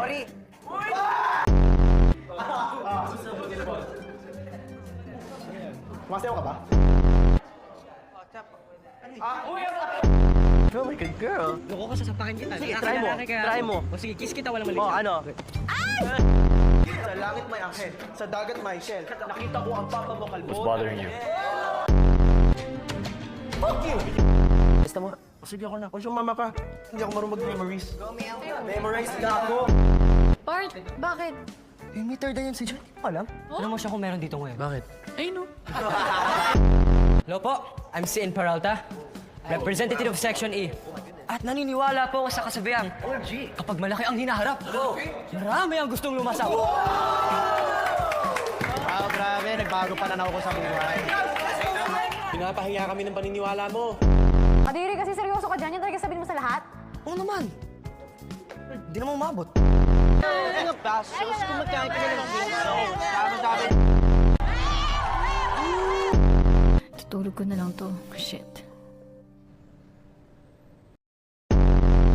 Sorry. Sumasayaw ka ba? Oh my God, girl. Loko ka, sasapakin kita. Sige, try mo. O sige, kiss kita, walang mali. Oh, ano? Sa langit may anghel, sa dagat may shell. Nakita ko ang papa mo kalbo. What's bothering you? Fuck you! Basta mo. Sige ako na. Kung sumama ka, hindi ako marunong mag-memorize. Memorize na ako. Bart, bakit? Eh, may third yan si John. Hindi mo alam? Alam mo siya kung meron dito ngayon. Bakit? Hello po, I'm Cian Peralta, representative of Section E. At naniniwala po ako sa kasabihan, kapag malaki ang hinaharap, marami ang gustong lumasaw. Wow, grabe. Nagbago pananaw ko sa buhay. Pinapahiya kami ng paniniwala mo. Kadiri kasi seryoso ka dyan. Yan talaga sabihin mo sa lahat? Oo naman. Hindi naman umabot. Ano pa? Sus, kumakain kami ng ginso. Tama sa akin. Tutulog ko na lang to. Shit.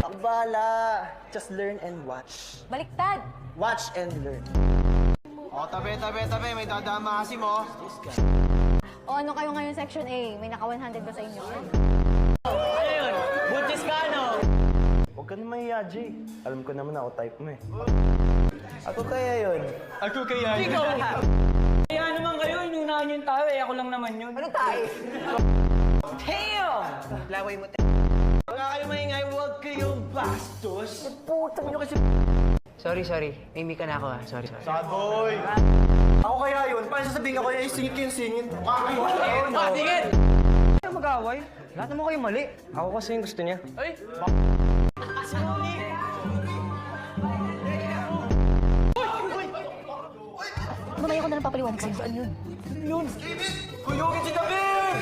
Ang bala. Just learn and watch. Baliktad! Watch and learn. O, tabi. May dadama kasi mo. O ano kayo ngayon Section A? May naka 100 ba sa inyo? Buntis ka, no? Huwag ka na mahiya, Jay. Alam ko naman ako type mo eh. Ako kaya yun. Ako kaya yun. Ikaw! Kaya naman kayo, inunahan yung tao eh. Ako lang naman yun. Ano tayo? Damn! Laway mo, Huwag kayo maingay, huwag kayong bastos. Putang nyo kasi. Sorry. Mimi ka na ako ah. Sorry. Sad boy. Ako kaya yun. Paano sasabihin ako ay singit yung singit? Tingin! Ano mag-away? Lahat naman kayo mali. Ako kasi yung gusto niya. Ay! Mamaya ko na lang papaliwanag sa'yo. Saan yun? Kuyugin si David!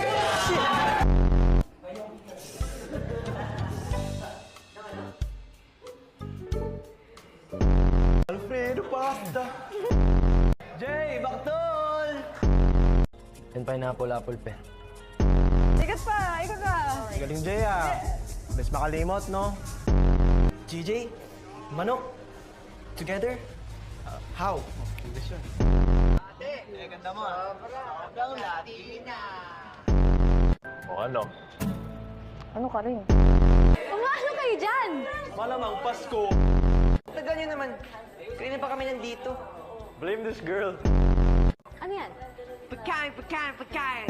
Alfredo Pasta. Jay, baktol! Yan pineapple apple pen. Ikot pa! Ikot pa! Galing Jay ah. Bes makalimot, no? GJ, manok. Together? How? O ano? Ano ka rin? Umano kayo dyan! Malamang Pasko. Tagal nyo naman. Kanina pa kami nandito. Blame this girl. Ano yan? Pagkain!